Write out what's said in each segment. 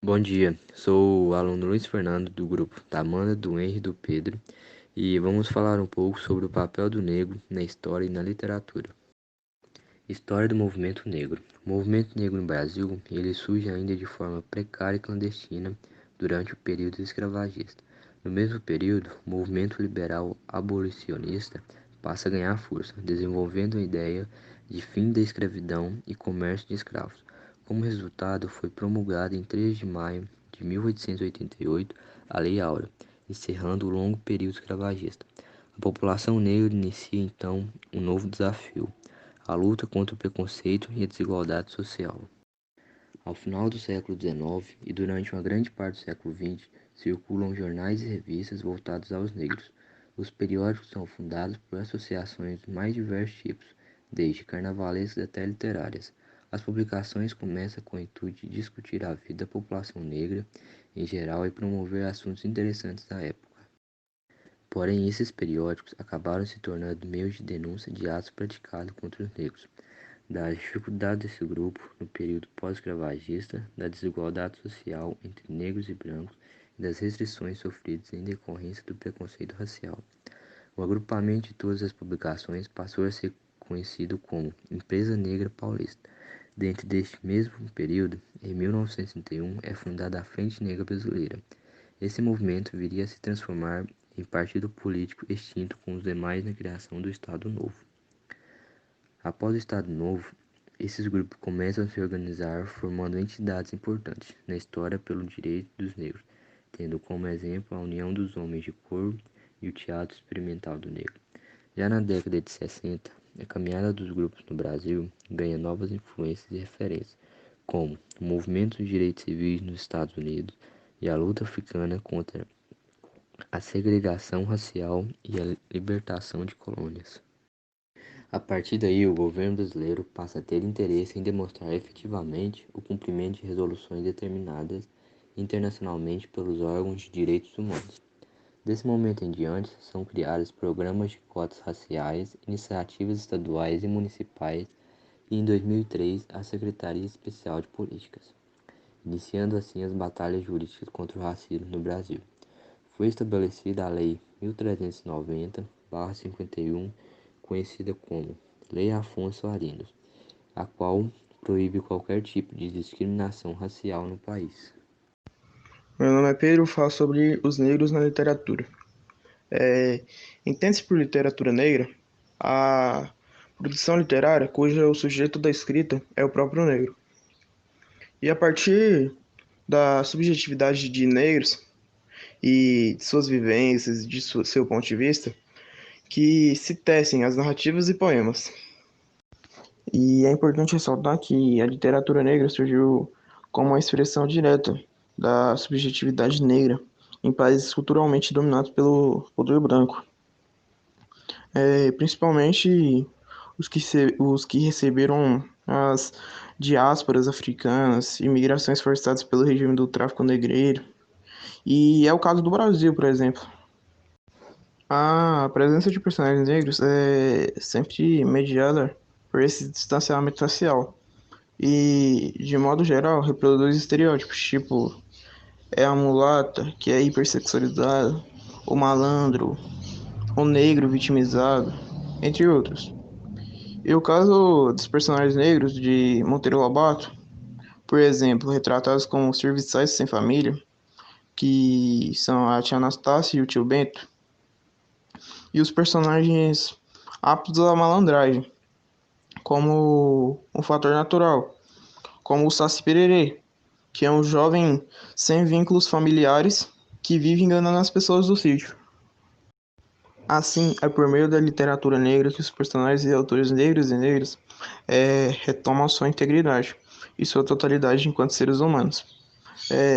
Bom dia, sou o aluno Luiz Fernando do grupo da Amanda, do Henry e do Pedro e vamos falar um pouco sobre o papel do negro na história e na literatura. História do movimento negro. O movimento negro no Brasil, ele surge ainda de forma precária e clandestina durante o período escravagista. No mesmo período, o movimento liberal abolicionista passa a ganhar força, desenvolvendo a ideia de fim da escravidão e comércio de escravos. Como resultado, foi promulgada em 3 de maio de 1888 a Lei Áurea, encerrando o longo período escravagista. A população negra inicia então um novo desafio: a luta contra o preconceito e a desigualdade social. Ao final do século XIX e durante uma grande parte do século XX, circulam jornais e revistas voltados aos negros. Os periódicos são fundados por associações dos mais diversos tipos, desde carnavalescas até literárias. As publicações começam com o intuito de discutir a vida da população negra em geral e promover assuntos interessantes da época. Porém, esses periódicos acabaram se tornando meios de denúncia de atos praticados contra os negros, das dificuldades desse grupo no período pós-escravagista, da desigualdade social entre negros e brancos e das restrições sofridas em decorrência do preconceito racial. O agrupamento de todas as publicações passou a ser conhecido como Empresa Negra Paulista. Dentro deste mesmo período, em 1961, é fundada a Frente Negra Brasileira. Esse movimento viria a se transformar em partido político extinto com os demais na criação do Estado Novo. Após o Estado Novo, esses grupos começam a se organizar, formando entidades importantes na história pelo direito dos negros, tendo como exemplo a União dos Homens de Cor e o Teatro Experimental do Negro. Já na década de 60, a caminhada dos grupos no Brasil ganha novas influências e referências, como o movimento dos direitos civis nos Estados Unidos e a luta africana contra a segregação racial e a libertação de colônias. A partir daí, o governo brasileiro passa a ter interesse em demonstrar efetivamente o cumprimento de resoluções determinadas internacionalmente pelos órgãos de direitos humanos. Desse momento em diante, são criados programas de cotas raciais, iniciativas estaduais e municipais e, em 2003, a Secretaria Especial de Políticas, iniciando assim as batalhas jurídicas contra o racismo no Brasil. Foi estabelecida a Lei 1390/51, conhecida como Lei Afonso Arinos, a qual proíbe qualquer tipo de discriminação racial no país. Meu nome é Pedro, falo sobre os negros na literatura. Entende-se por literatura negra a produção literária cujo o sujeito da escrita é o próprio negro. E a partir da subjetividade de negros e de suas vivências, de seu ponto de vista, que se tecem as narrativas e poemas. E é importante ressaltar que a literatura negra surgiu como uma expressão direta da subjetividade negra em países culturalmente dominados pelo poder branco, principalmente os que receberam as diásporas africanas, imigrações forçadas pelo regime do tráfico negreiro. E é o caso do Brasil, por exemplo. A presença de personagens negros é sempre mediada por esse distanciamento racial e, de modo geral, reproduz estereótipos, tipo, é a mulata, que é hipersexualizada, o malandro, o negro vitimizado, entre outros. E o caso dos personagens negros de Monteiro Lobato, por exemplo, retratados como serviçais sem família, que são a tia Anastácia e o tio Bento, e os personagens aptos à malandragem, como um fator natural, como o Saci Pererê, que é um jovem sem vínculos familiares que vive enganando as pessoas do sítio. Assim, é por meio da literatura negra que os personagens e autores negros e negras retomam sua integridade e sua totalidade enquanto seres humanos,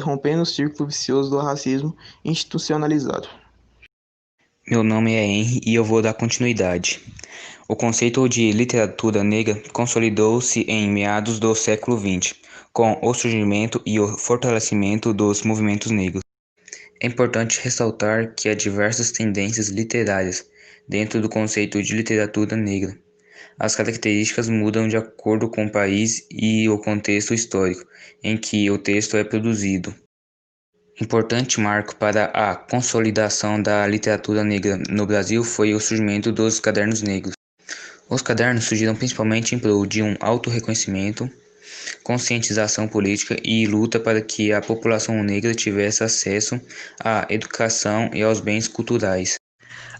rompendo o círculo vicioso do racismo institucionalizado. Meu nome é Henry e eu vou dar continuidade. O conceito de literatura negra consolidou-se em meados do século XX, com o surgimento e o fortalecimento dos movimentos negros. É importante ressaltar que há diversas tendências literárias dentro do conceito de literatura negra. As características mudam de acordo com o país e o contexto histórico em que o texto é produzido. Importante marco para a consolidação da literatura negra no Brasil foi o surgimento dos cadernos negros. Os cadernos surgiram principalmente em prol de um autorreconhecimento, conscientização política e luta para que a população negra tivesse acesso à educação e aos bens culturais.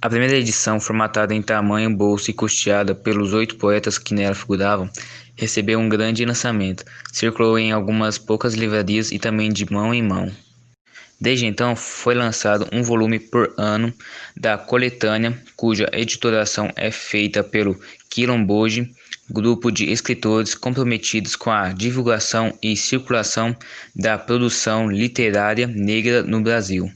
A primeira edição, formatada em tamanho bolso e custeada pelos 8 poetas que nela figuravam, recebeu um grande lançamento. Circulou em algumas poucas livrarias e também de mão em mão. Desde então, foi lançado um volume por ano da coletânea, cuja editoração é feita pelo Quilomboje, grupo de escritores comprometidos com a divulgação e circulação da produção literária negra no Brasil.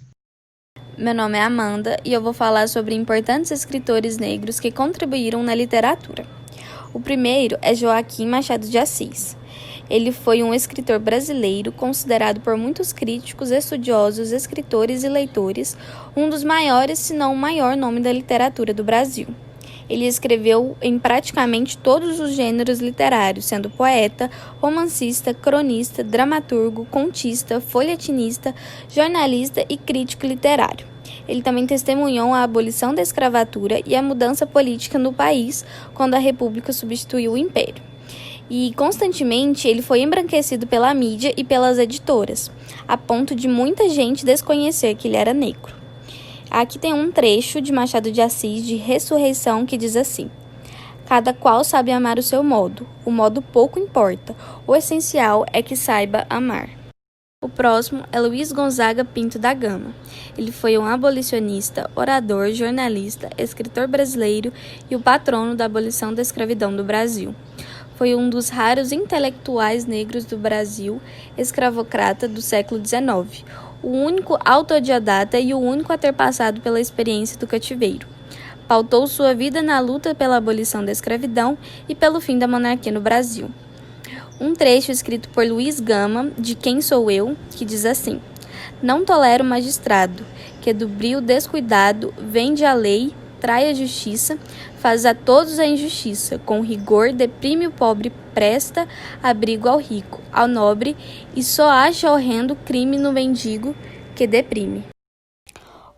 Meu nome é Amanda e eu vou falar sobre importantes escritores negros que contribuíram na literatura. O primeiro é Joaquim Machado de Assis. Ele foi um escritor brasileiro considerado por muitos críticos, estudiosos, escritores e leitores um dos maiores, se não o maior nome da literatura do Brasil. Ele escreveu em praticamente todos os gêneros literários, sendo poeta, romancista, cronista, dramaturgo, contista, folhetinista, jornalista e crítico literário. Ele também testemunhou a abolição da escravatura e a mudança política no país quando a República substituiu o Império. E, constantemente, ele foi embranquecido pela mídia e pelas editoras, a ponto de muita gente desconhecer que ele era negro. Aqui tem um trecho de Machado de Assis de Ressurreição que diz assim: "Cada qual sabe amar o seu modo, o modo pouco importa, o essencial é que saiba amar." O próximo é Luiz Gonzaga Pinto da Gama. Ele foi um abolicionista, orador, jornalista, escritor brasileiro e o patrono da abolição da escravidão do Brasil. Foi um dos raros intelectuais negros do Brasil, escravocrata do século XIX, o único autodidata e o único a ter passado pela experiência do cativeiro. Pautou sua vida na luta pela abolição da escravidão e pelo fim da monarquia no Brasil. Um trecho escrito por Luiz Gama, de Quem Sou Eu, que diz assim: "Não tolero o magistrado, que do brio descuidado vende a lei, trai a justiça, faz a todos a injustiça, com rigor deprime o pobre, presta abrigo ao rico, ao nobre, e só acha horrendo crime no mendigo que deprime."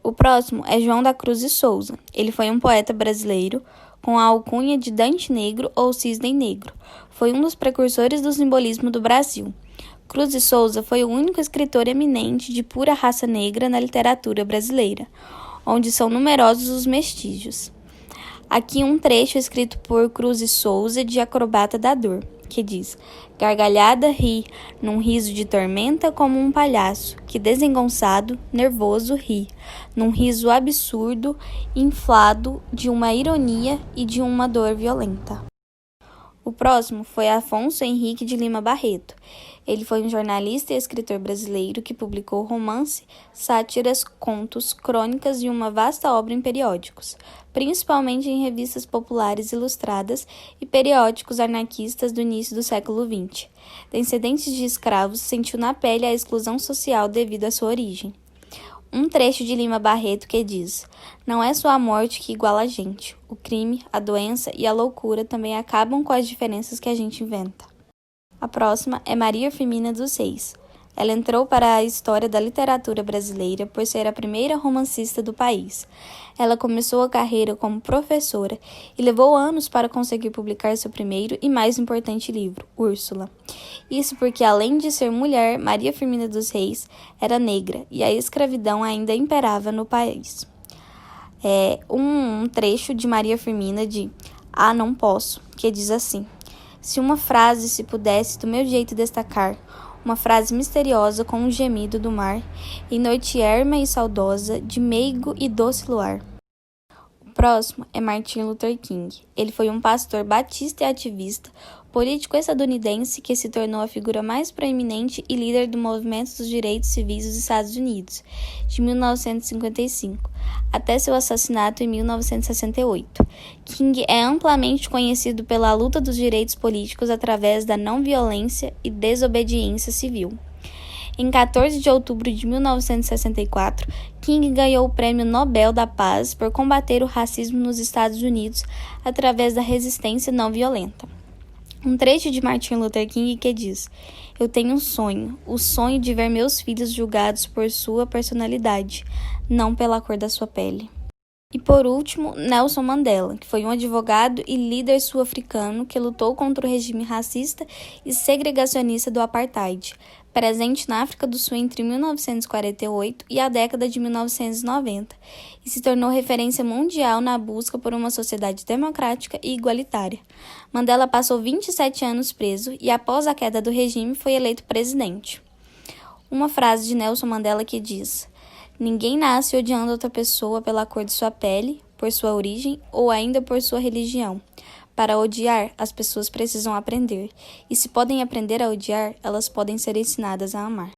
O próximo é João da Cruz de Souza. Ele foi um poeta brasileiro com a alcunha de Dante Negro ou Cisne Negro. Foi um dos precursores do simbolismo do Brasil. Cruz de Souza foi o único escritor eminente de pura raça negra na literatura brasileira, onde são numerosos os vestígios. Aqui um trecho escrito por Cruz de Souza de Acrobata da Dor, que diz: "Gargalhada ri, num riso de tormenta como um palhaço, que desengonçado, nervoso ri, num riso absurdo, inflado de uma ironia e de uma dor violenta." O próximo foi Afonso Henrique de Lima Barreto. Ele foi um jornalista e escritor brasileiro que publicou romance, sátiras, contos, crônicas e uma vasta obra em periódicos, principalmente em revistas populares ilustradas e periódicos anarquistas do início do século XX. Descendente de escravos, sentiu na pele a exclusão social devido à sua origem. Um trecho de Lima Barreto que diz: "Não é só a morte que iguala a gente. O crime, a doença e a loucura também acabam com as diferenças que a gente inventa." A próxima é Maria Firmina dos Reis. Ela entrou para a história da literatura brasileira por ser a primeira romancista do país. Ela começou a carreira como professora e levou anos para conseguir publicar seu primeiro e mais importante livro, Úrsula. Isso porque, além de ser mulher, Maria Firmina dos Reis era negra e a escravidão ainda imperava no país. Um trecho de Maria Firmina de "Ah, não posso", que diz assim: "Se uma frase se pudesse do meu jeito destacar, uma frase misteriosa com um gemido do mar, em noite erma e saudosa, de meigo e doce luar." O próximo é Martin Luther King. Ele foi um pastor batista e ativista, político estadunidense que se tornou a figura mais proeminente e líder do movimento dos direitos civis dos Estados Unidos, de 1955, até seu assassinato em 1968. King é amplamente conhecido pela luta dos direitos políticos através da não violência e desobediência civil. Em 14 de outubro de 1964, King ganhou o Prêmio Nobel da Paz por combater o racismo nos Estados Unidos através da resistência não violenta. Um trecho de Martin Luther King que diz: "Eu tenho um sonho, o sonho de ver meus filhos julgados por sua personalidade, não pela cor da sua pele." E por último, Nelson Mandela, que foi um advogado e líder sul-africano que lutou contra o regime racista e segregacionista do apartheid, presente na África do Sul entre 1948 e a década de 1990, e se tornou referência mundial na busca por uma sociedade democrática e igualitária. Mandela passou 27 anos preso e, após a queda do regime, foi eleito presidente. Uma frase de Nelson Mandela que diz: "Ninguém nasce odiando outra pessoa pela cor de sua pele, por sua origem ou ainda por sua religião. Para odiar, as pessoas precisam aprender. E se podem aprender a odiar, elas podem ser ensinadas a amar."